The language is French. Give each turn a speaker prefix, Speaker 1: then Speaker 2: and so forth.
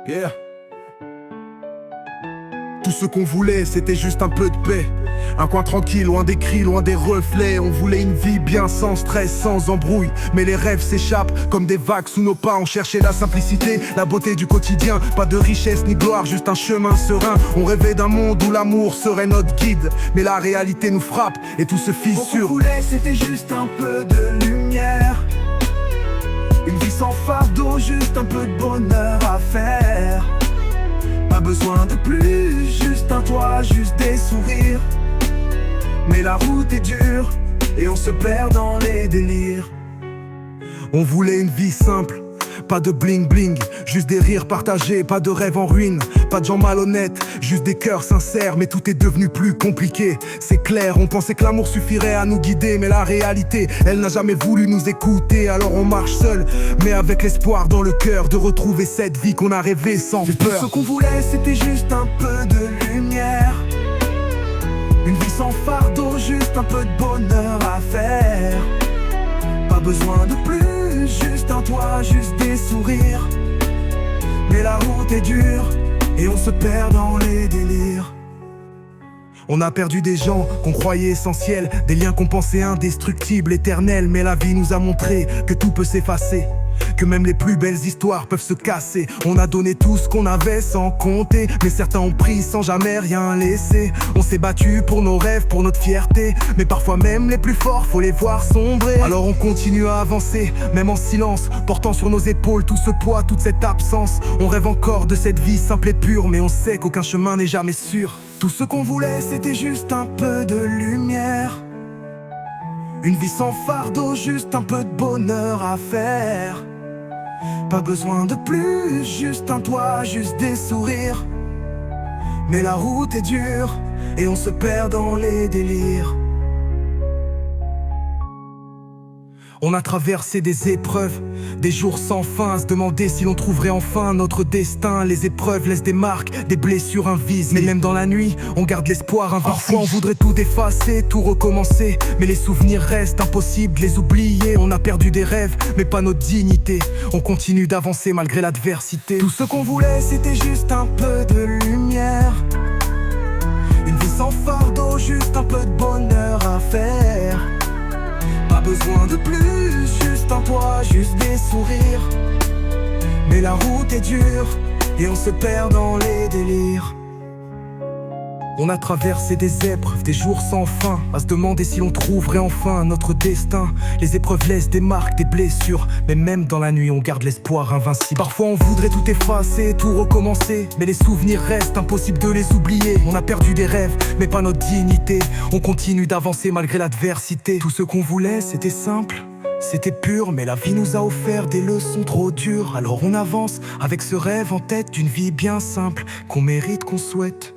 Speaker 1: Yeah. Tout ce qu'on voulait, c'était juste un peu de paix. Un coin tranquille, loin des cris, loin des reflets. On voulait une vie bien sans stress, sans embrouille. Mais les rêves s'échappent comme des vagues sous nos pas. On cherchait la simplicité, la beauté du quotidien. Pas de richesse ni gloire, juste un chemin serein. On rêvait d'un monde où l'amour serait notre guide. Mais la réalité nous frappe et tout se fissure.
Speaker 2: Ce qu'on voulait, c'était juste un peu de lumière. Une vie sans fardeau, juste un peu de bonheur à faire. Pas besoin de plus, juste un toit, juste des sourires. Mais la route est dure et on se perd dans les délires.
Speaker 1: On voulait une vie simple, pas de bling bling, juste des rires partagés, pas de rêves en ruine, pas de gens malhonnêtes, juste des cœurs sincères. Mais tout est devenu plus compliqué, c'est clair. On pensait que l'amour suffirait à nous guider, mais la réalité, elle n'a jamais voulu nous écouter. Alors on marche seul, mais avec l'espoir dans le cœur de retrouver cette vie qu'on a rêvée sans peur.
Speaker 2: Ce qu'on voulait, c'était juste un peu de lumière. Une vie sans fardeau, juste un peu de bonheur à faire. Pas besoin de plus, juste un toit, juste des sourires. Mais la route est dure et on se perd dans les délires.
Speaker 1: On a perdu des gens qu'on croyait essentiels, des liens qu'on pensait indestructibles, éternels. Mais la vie nous a montré que tout peut s'effacer, que même les plus belles histoires peuvent se casser. On a donné tout ce qu'on avait sans compter, mais certains ont pris sans jamais rien laisser. On s'est battu pour nos rêves, pour notre fierté, mais parfois même les plus forts, faut les voir sombrer. Alors on continue à avancer, même en silence, portant sur nos épaules tout ce poids, toute cette absence. On rêve encore de cette vie simple et pure, mais on sait qu'aucun chemin n'est jamais sûr.
Speaker 2: Tout ce qu'on voulait, c'était juste un peu de lumière. Une vie sans fardeau, juste un peu de bonheur à faire. Pas besoin de plus, juste un toit, juste des sourires. Mais la route est dure et on se perd dans les délires.
Speaker 1: On a traversé des épreuves, des jours sans fin, à se demander si l'on trouverait enfin notre destin. Les épreuves laissent des marques, des blessures invisibles. Mais même dans la nuit, on garde l'espoir invincible. Parfois on voudrait tout effacer, tout recommencer, mais les souvenirs restent impossibles de les oublier. On a perdu des rêves, mais pas notre dignité. On continue d'avancer malgré l'adversité.
Speaker 2: Tout ce qu'on voulait, c'était juste un peu de lumière. Une vie sans fardeau, juste un peu de bonheur à faire. Pas besoin de plus, juste un toit, juste des sourires. Mais la route est dure et on se perd dans les délires.
Speaker 1: On a traversé des épreuves, des jours sans fin, à se demander si l'on trouverait enfin notre destin. Les épreuves laissent des marques, des blessures, mais même dans la nuit on garde l'espoir invincible. Parfois on voudrait tout effacer, tout recommencer, mais les souvenirs restent, impossible de les oublier. On a perdu des rêves, mais pas notre dignité. On continue d'avancer malgré l'adversité. Tout ce qu'on voulait, c'était simple, c'était pur, mais la vie nous a offert des leçons trop dures. Alors on avance avec ce rêve en tête d'une vie bien simple, qu'on mérite, qu'on souhaite.